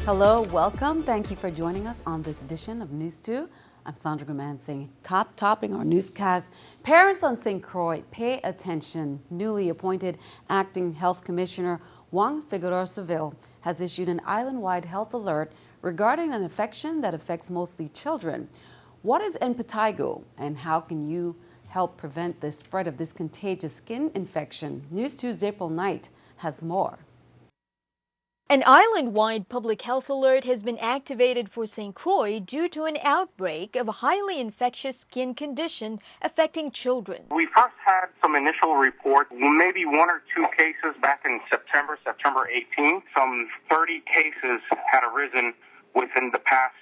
Hello, welcome. Thank you for joining us on this edition of News 2. I'm Sandra Gumansing. Topping our newscast, parents on St. Croix, pay attention. Newly appointed Acting Health Commissioner Juan Figueroa Seville has issued an island-wide health alert regarding an infection that affects mostly children. What is impetigo and how can you help prevent the spread of this contagious skin infection? News 2's April Knight has more. An island-wide public health alert has been activated for St. Croix due to an outbreak of a highly infectious skin condition affecting children. We first had some initial reports, maybe one or two cases back in September 18th. Some 30 cases had arisen within the past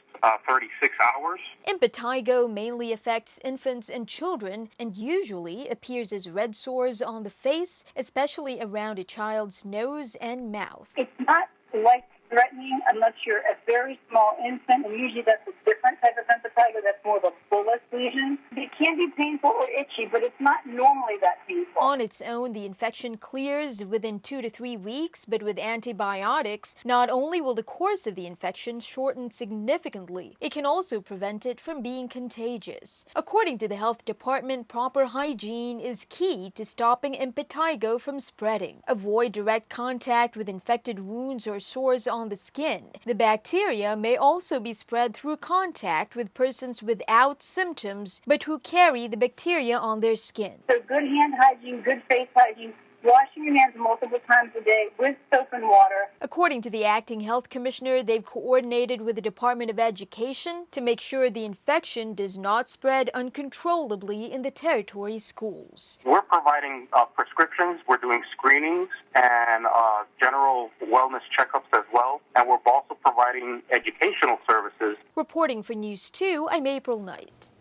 36 hours. Impetigo mainly affects infants and children and usually appears as red sores on the face, especially around a child's nose and mouth. It's not life-threatening unless you're a very small infant, and usually that's a different type of impetigo. That's more of a bullous lesion. It can be painful or itchy, but it's not normally that painful. On its own, the infection clears within 2 to 3 weeks, but with antibiotics, not only will the course of the infection shorten significantly, it can also prevent it from being contagious. According to the health department, proper hygiene is key to stopping impetigo from spreading. Avoid direct contact with infected wounds or sores on the skin. The bacteria may also be spread through contact with persons without symptoms, but who carry the bacteria on their skin. So good hand hygiene, good face hygiene, washing your hands multiple times a day with soap and water. According to the acting health commissioner, they've coordinated with the Department of Education to make sure the infection does not spread uncontrollably in the territory's schools. We're providing prescriptions, we're doing screenings and general wellness checkups as well, and we're also providing educational services. Reporting for News 2, I'm April Knight.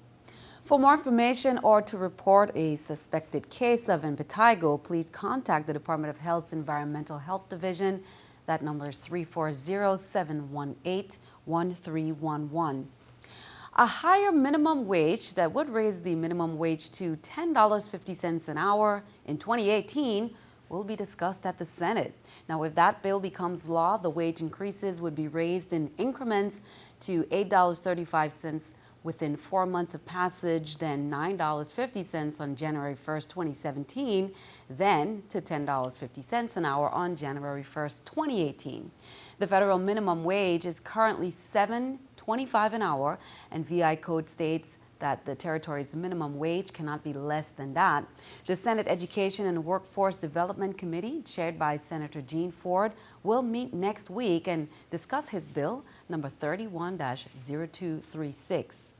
For more information or to report a suspected case of impetigo, please contact the Department of Health's Environmental Health Division. That number is 340-718-1311. A higher minimum wage that would raise the minimum wage to $10.50 an hour in 2018 will be discussed at the Senate. Now, if that bill becomes law, the wage increases would be raised in increments to $8.35 within 4 months of passage, then $9.50 on January 1st, 2017, then to $10.50 an hour on January 1st, 2018. The federal minimum wage is currently $7.25 an hour, and VI code states that the territory's minimum wage cannot be less than that. The Senate Education and Workforce Development Committee, chaired by Senator Gene Ford, will meet next week and discuss his bill, number 31-0236.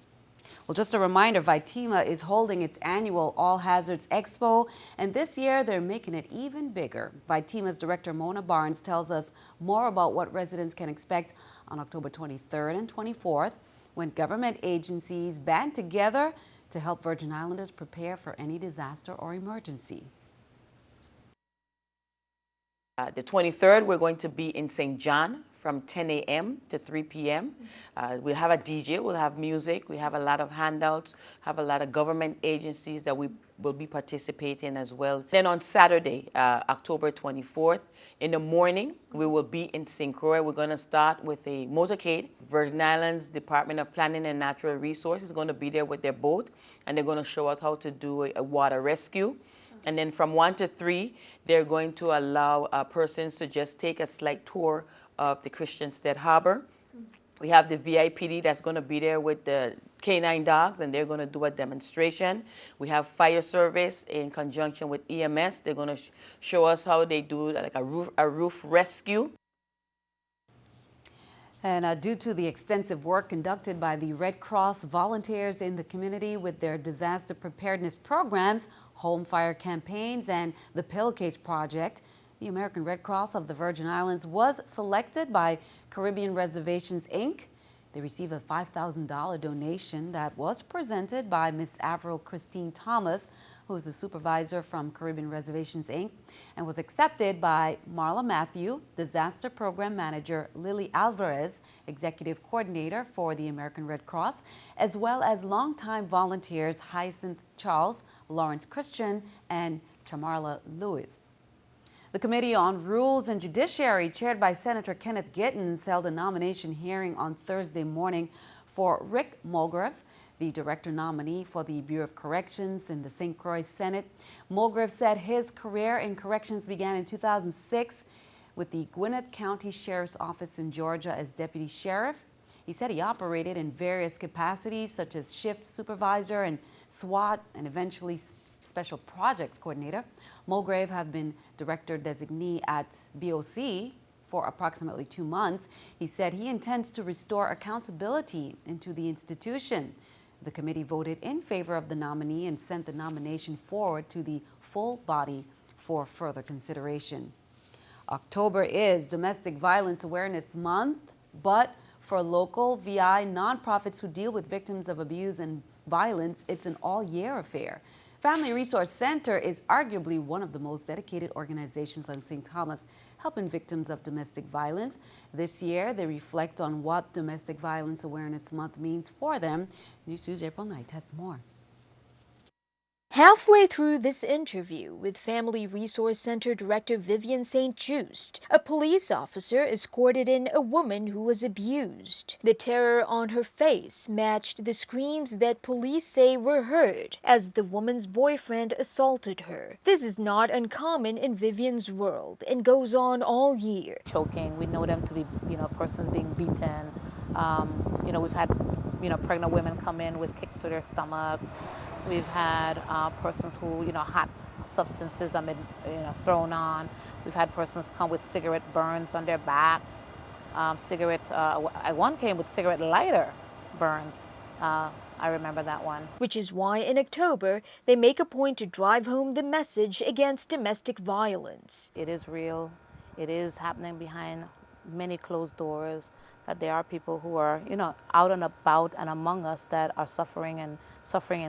Well, just a reminder, Vitima is holding its annual All Hazards Expo, and this year they're making it even bigger. Vitima's director Mona Barnes tells us more about what residents can expect on October 23rd and 24th, when government agencies band together to help Virgin Islanders prepare for any disaster or emergency. The 23rd, we're going to be in St. John from 10 a.m. to 3 p.m. We'll have a DJ, we'll have music, we have a lot of handouts, have a lot of government agencies that we will be participating as well. Then on Saturday, October 24th, in the morning, we will be in St. Croix. We're going to start with a motorcade. Virgin Islands Department of Planning and Natural Resources is going to be there with their boat, and they're going to show us how to do a water rescue. And then from 1 to 3, they're going to allow persons to just take a slight tour of the Christiansted Harbor. We have the VIPD that's going to be there with the K9 dogs, and they're going to do a demonstration. We have fire service in conjunction with EMS. They're going to show us how they do like a roof rescue. And due to the extensive work conducted by the Red Cross volunteers in the community with their disaster preparedness programs, home fire campaigns, and the Pillowcase Project, the American Red Cross of the Virgin Islands was selected by Caribbean Reservations, Inc. They received a $5,000 donation that was presented by Miss Avril Christine Thomas, who is the supervisor from Caribbean Reservations, Inc., and was accepted by Marla Matthew, Disaster Program Manager Lily Alvarez, Executive Coordinator for the American Red Cross, as well as longtime volunteers Hyacinth Charles, Lawrence Christian, and Chamarla Lewis. The Committee on Rules and Judiciary, chaired by Senator Kenneth Gittens, held a nomination hearing on Thursday morning for Rick Mulgrave, the director nominee for the Bureau of Corrections in the St. Croix Senate. Mulgrave said his career in corrections began in 2006 with the Gwinnett County Sheriff's Office in Georgia as deputy sheriff. He said he operated in various capacities such as shift supervisor and SWAT and eventually Special Projects Coordinator. Mulgrave had been Director Designee at BOC for approximately 2 months. He said he intends to restore accountability into the institution. The committee voted in favor of the nominee and sent the nomination forward to the full body for further consideration. October is Domestic Violence Awareness Month, but for local VI nonprofits who deal with victims of abuse and violence, it's an all-year affair. Family Resource Center is arguably one of the most dedicated organizations on St. Thomas, helping victims of domestic violence. This year, they reflect on what Domestic Violence Awareness Month means for them. NEWS2's April Knight has more. Halfway through this interview with Family Resource Center Director Vivian St. Just, a police officer escorted in a woman who was abused. The terror on her face matched the screams that police say were heard as the woman's boyfriend assaulted her. This is not uncommon in Vivian's world and goes on all year. Choking, we know them to be, persons being beaten. We've had, pregnant women come in with kicks to their stomachs. We've had persons who, hot substances have been, thrown on. We've had persons come with cigarette burns on their backs. One came with cigarette lighter burns. I remember that one. Which is why in October, they make a point to drive home the message against domestic violence. It is real. It is happening behind many closed doors, that there are people who are, out and about and among us that are suffering in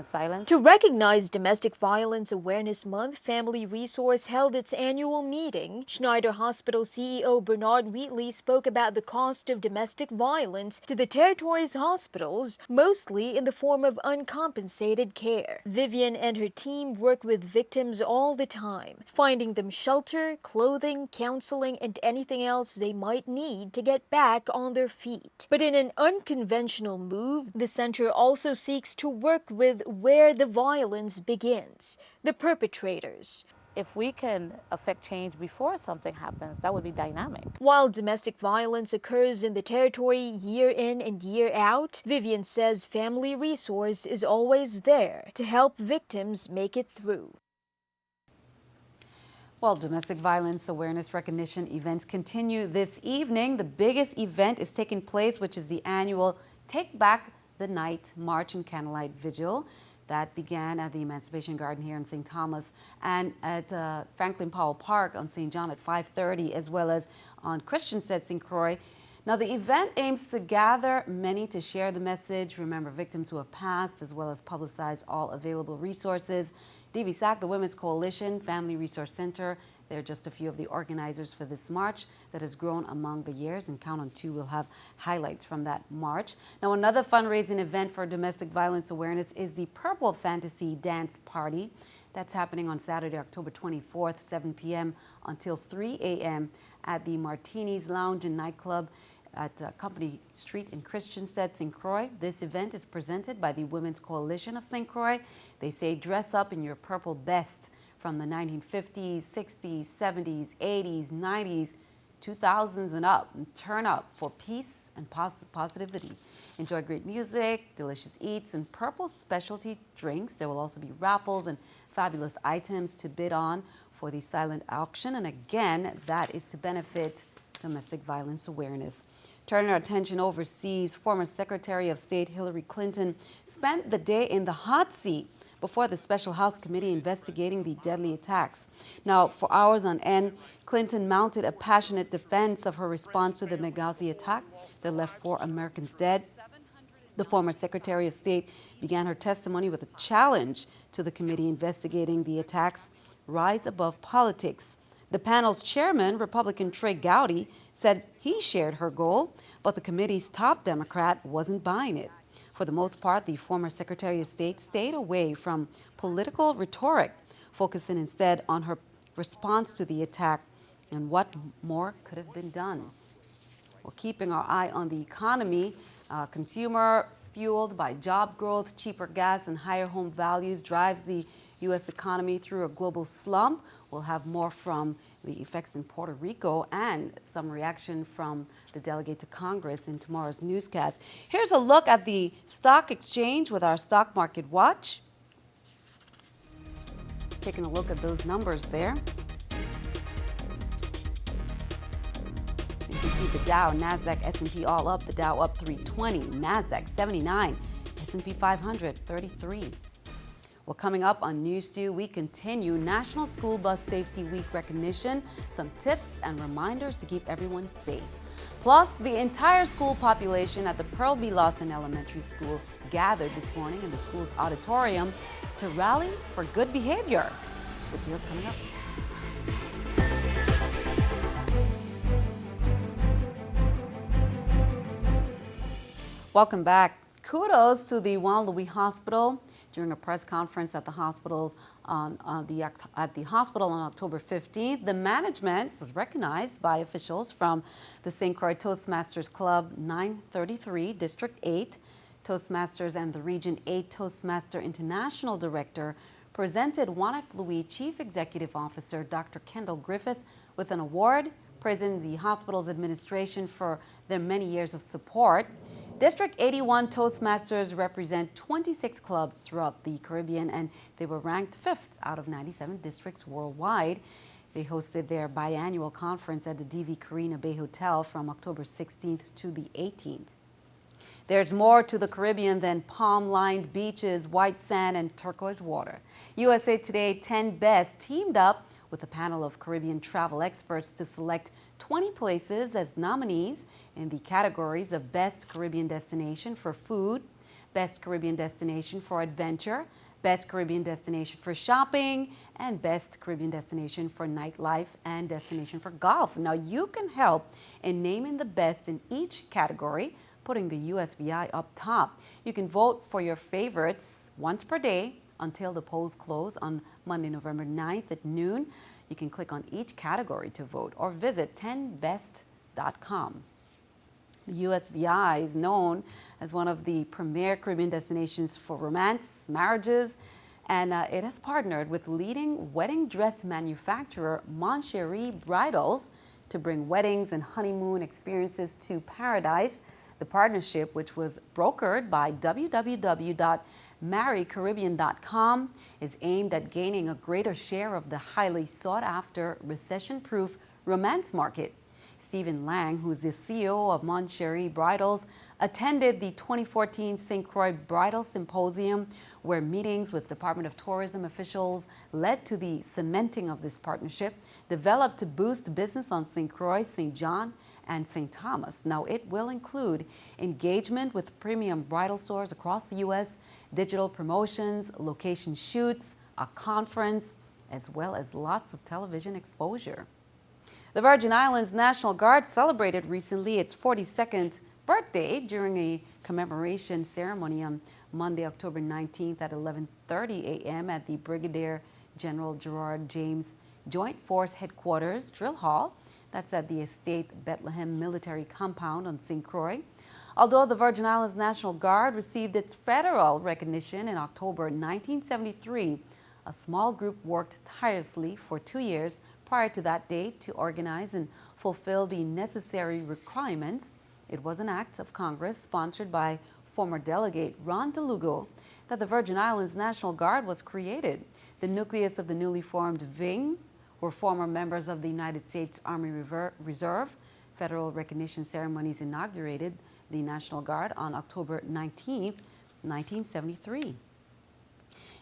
silence. To recognize Domestic Violence Awareness Month, Family Resource held its annual meeting. Schneider Hospital CEO Bernard Wheatley spoke about the cost of domestic violence to the territory's hospitals, mostly in the form of uncompensated care. Vivian and her team work with victims all the time, finding them shelter, clothing, counseling, and anything else they might need to get back on their feet. But in an unconventional move, the center also seeks to work with where the violence begins, the perpetrators. If we can affect change before something happens, that would be dynamic. While domestic violence occurs in the territory year in and year out, Vivian says Family Resource is always there to help victims make it through. Well, domestic violence awareness recognition events continue this evening. The biggest event is taking place, which is the annual Take Back the Night March and Candlelight Vigil that began at the Emancipation Garden here in St. Thomas and at Franklin Powell Park on St. John at 5:30, as well as on Christiansted St. Croix. Now, the event aims to gather many to share the message, remember victims who have passed, as well as publicize all available resources. DVSAC, the Women's Coalition, Family Resource Center, they're just a few of the organizers for this march that has grown among the years, and Count on Two will have highlights from that march. Now, another fundraising event for domestic violence awareness is the Purple Fantasy Dance Party. That's happening on Saturday, October 24th, 7 p.m. until 3 a.m. at the Martinis Lounge and Nightclub at Company Street in Christiansted, St. Croix. This event is presented by the Women's Coalition of St. Croix. They say dress up in your purple best from the 1950s, 60s, 70s, 80s, 90s, 2000s and up, and turn up for peace and positivity. Enjoy great music, delicious eats, and purple specialty drinks. There will also be raffles and fabulous items to bid on for the silent auction. And again, that is to benefit domestic violence awareness. Turning our attention overseas, former Secretary of State Hillary Clinton spent the day in the hot seat before the Special House Committee investigating the deadly attacks. Now, for hours on end, Clinton mounted a passionate defense of her response to the Benghazi attack that left 4 Americans dead. The former Secretary of State began her testimony with a challenge to the committee investigating the attacks. Rise above politics. The panel's chairman, Republican Trey Gowdy, said he shared her goal, but the committee's top Democrat wasn't buying it. For the most part, the former Secretary of State stayed away from political rhetoric, focusing instead on her response to the attack. and what more could have been done. Well, keeping our eye on the economy, consumer fueled by job growth, cheaper gas, and higher home values drives the U.S. economy through a global slump. We'll have more from the effects in Puerto Rico and some reaction from the delegate to Congress in tomorrow's newscast. Here's a look at the stock exchange with our stock market watch. Taking a look at those numbers there. You can see the Dow, NASDAQ, S&P all up. The Dow up 320, NASDAQ 79, S&P 500 33. Well, coming up on NEWS2, we continue National School Bus Safety Week recognition, some tips and reminders to keep everyone safe. Plus, the entire school population at the Pearl B. Lawson Elementary School gathered this morning in the school's auditorium to rally for good behavior. Details coming up. Welcome back. Kudos to the Juan Louis Hospital. During a press conference at the hospital on October 15th, the management was recognized by officials from the St. Croix Toastmasters Club 933, District 8. Toastmasters and the Region 8 Toastmaster International Director presented Juan F. Louis Chief Executive Officer Dr. Kendall Griffith with an award, praising the hospital's administration for their many years of support. District 81 Toastmasters represent 26 clubs throughout the Caribbean, and they were ranked 5th out of 97 districts worldwide. They hosted their biannual conference at the DV Carina Bay Hotel from October 16th to the 18th. There's more to the Caribbean than palm-lined beaches, white sand, and turquoise water. USA Today 10 Best teamed up with a panel of Caribbean travel experts to select 20 places as nominees in the categories of Best Caribbean Destination for Food, Best Caribbean Destination for Adventure, Best Caribbean Destination for Shopping, and Best Caribbean Destination for Nightlife and Destination for Golf. Now, you can help in naming the best in each category, putting the USVI up top. You can vote for your favorites once per day until the polls close on Monday, November 9th at noon. You can click on each category to vote or visit 10best.com. The USVI is known as one of the premier Caribbean destinations for romance, marriages, and it has partnered with leading wedding dress manufacturer Moncherie Bridals to bring weddings and honeymoon experiences to paradise. The partnership, which was brokered by www.marrycaribbean.com, is aimed at gaining a greater share of the highly sought-after, recession-proof romance market. Stephen Lang, who is the CEO of Moncherie Bridals, attended the 2014 St. Croix Bridal Symposium, where meetings with Department of Tourism officials led to the cementing of this partnership, developed to boost business on St. Croix, St. John, and St. Thomas. Now, it will include engagement with premium bridal stores across the U.S., digital promotions, location shoots, a conference, as well as lots of television exposure. The Virgin Islands National Guard celebrated recently its 42nd birthday during a commemoration ceremony on Monday, October 19th at 11:30 a.m. at the Brigadier General Gerard James Joint Force Headquarters Drill Hall. That's at the Estate Bethlehem Military Compound on St. Croix. Although the Virgin Islands National Guard received its federal recognition in October 1973, a small group worked tirelessly for 2 years prior to that date to organize and fulfill the necessary requirements. It was an act of Congress sponsored by former delegate Ron DeLugo that the Virgin Islands National Guard was created. The nucleus of the newly formed VING were former members of the United States Army Reserve. Federal recognition ceremonies inaugurated the National Guard on October 19th, 1973.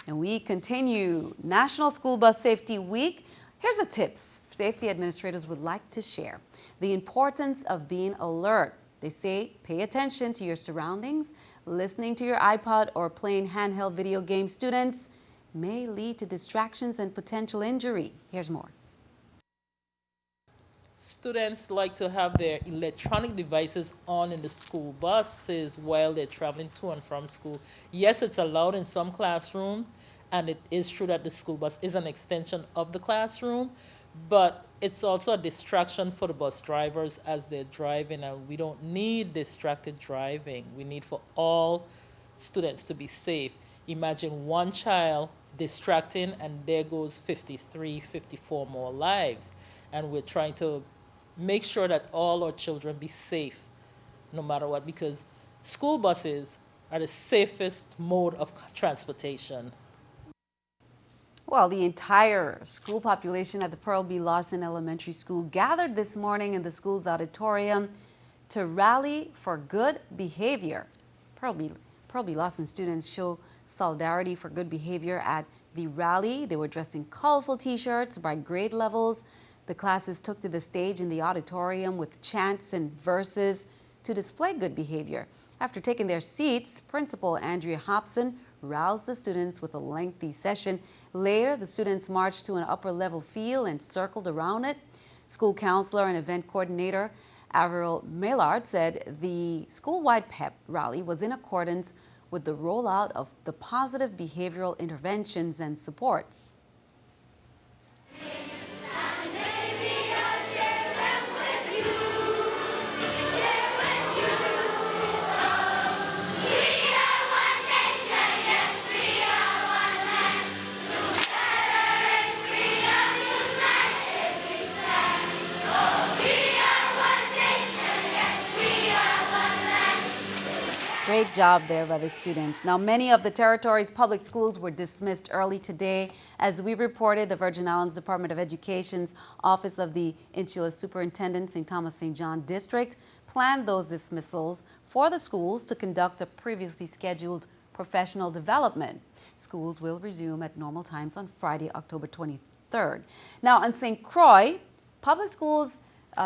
And we continue National School Bus Safety Week. Here's a tips safety administrators would like to share. The importance of being alert. They say pay attention to your surroundings. Listening to your iPod or playing handheld video games, students, may lead to distractions and potential injury. Here's more. Students like to have their electronic devices on in the school buses while they're traveling to and from school. Yes, it's allowed in some classrooms, and it is true that the school bus is an extension of the classroom, but it's also a distraction for the bus drivers as they're driving, and we don't need distracted driving. We need for all students to be safe. Imagine one child distracting, and there goes 53, 54 more lives. And we're trying to make sure that all our children be safe no matter what, because school buses are the safest mode of transportation. Well, the entire school population at the Pearl B. Larson Elementary School gathered this morning in the school's auditorium to rally for good behavior. Pearl B. Larson students show solidarity for good behavior at the rally. They were dressed in colorful t-shirts by grade levels. The classes took to the stage in the auditorium with chants and verses to display good behavior. After taking their seats, Principal Andrea Hobson roused the students with a lengthy session. Later, the students marched to an upper-level field and circled around it. School counselor and event coordinator Avril Maillard said the school-wide pep rally was in accordance with the rollout of the positive behavioral interventions and supports. Great job there by the students. Now, many of the territory's public schools were dismissed early today. As we reported, the Virgin Islands Department of Education's Office of the Insular Superintendent, St. Thomas St. John District, planned those dismissals for the schools to conduct a previously scheduled professional development. Schools will resume at normal times on Friday, October 23rd. Now, in St. Croix, public schools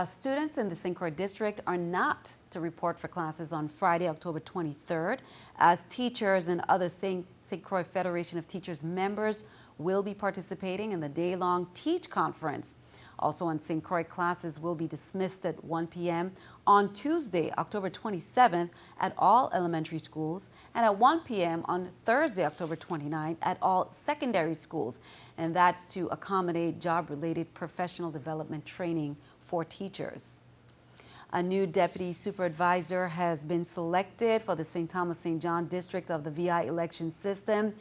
students in the St. Croix district are not to report for classes on Friday, October 23rd, as teachers and other St. Croix Federation of Teachers members will be participating in the day-long Teach Conference. Also on St. Croix, classes will be dismissed at 1 p.m. on Tuesday, October 27th at all elementary schools, and at 1 p.m. on Thursday, October 29th at all secondary schools. And that's to accommodate job-related professional development training for teachers. A new deputy supervisor has been selected for the St. Thomas St. John district of the VI election system.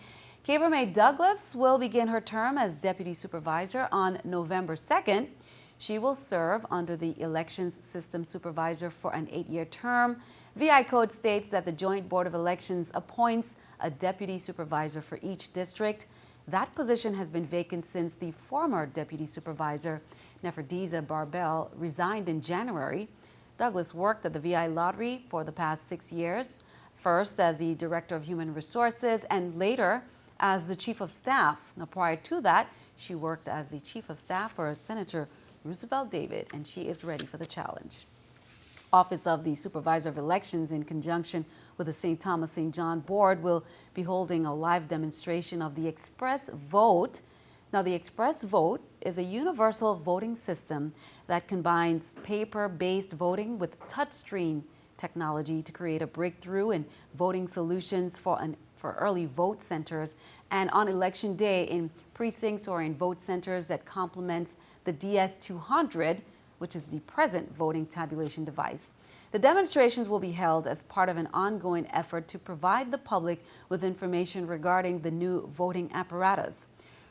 Kavra Mae Douglas will begin her term as deputy supervisor on November 2nd. She will serve under the elections system supervisor for an 8-year term. VI code states that the Joint Board of Elections appoints a deputy supervisor for each district. That position has been vacant since the former deputy supervisor, Neferdiza Barbel, resigned in January. Douglas worked at the VI Lottery for the past 6 years, first as the Director of Human Resources and later as the Chief of Staff. Now, prior to that, she worked as the Chief of Staff for Senator Roosevelt David, and she is ready for the challenge. Office of the Supervisor of Elections, in conjunction with the St. Thomas St. John Board, will be holding a live demonstration of the Express Vote. Now, the Express Vote is a universal voting system that combines paper-based voting with touchscreen technology to create a breakthrough in voting solutions for early vote centers and on election day in precincts or in vote centers that complements the DS200, which is the present voting tabulation device. The demonstrations will be held as part of an ongoing effort to provide the public with information regarding the new voting apparatus.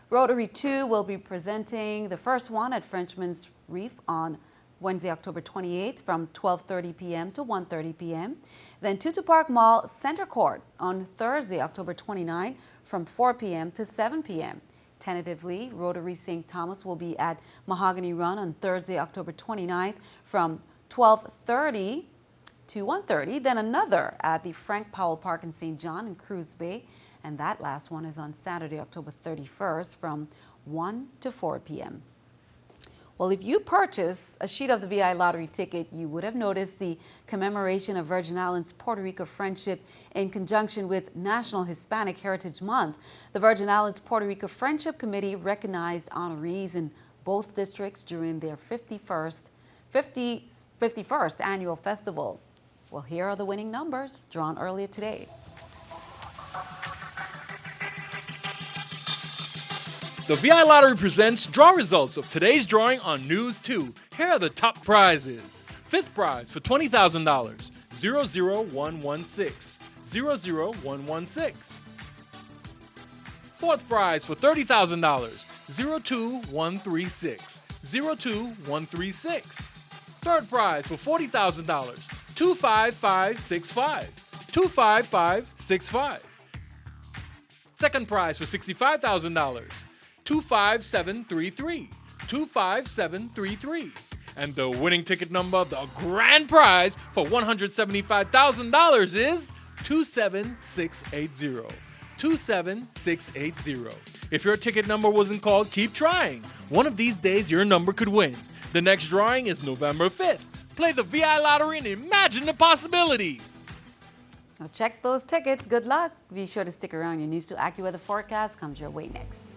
Rotary 2 will be presenting the first one at Frenchman's Reef on Wednesday, October 28th from 12:30 p.m. to 1:30 p.m. Then Tutu Park Mall Center Court on Thursday, October 29th from 4 p.m. to 7 p.m. Tentatively, Rotary St. Thomas will be at Mahogany Run on Thursday, October 29th from 12:30 to 1:30. Then another at the Frank Powell Park in St. John in Cruz Bay. And that last one is on Saturday, October 31st from 1 to 4 p.m. Well, if you purchase a sheet of the VI lottery ticket, you would have noticed the commemoration of Virgin Islands Puerto Rico friendship in conjunction with National Hispanic Heritage Month. The Virgin Islands Puerto Rico Friendship Committee recognized honorees in both districts during their 51st annual festival. Well, here are the winning numbers drawn earlier today. The VI Lottery presents draw results of today's drawing on NEWS2. Here are the top prizes. Fifth prize for $20,000, 00116, 00116. Fourth prize for $30,000, 02136, 02136. Third prize for $40,000, 25565, 25565. Second prize for $65,000, 25733, 25733. And the winning ticket number, the grand prize for $175,000 is 27680, 27680. If your ticket number wasn't called, keep trying. One of these days, your number could win. The next drawing is November 5th. Play the VI Lottery and imagine the possibilities. Now check those tickets. Good luck. Be sure to stick around. Your News 2 AccuWeather forecast comes your way next.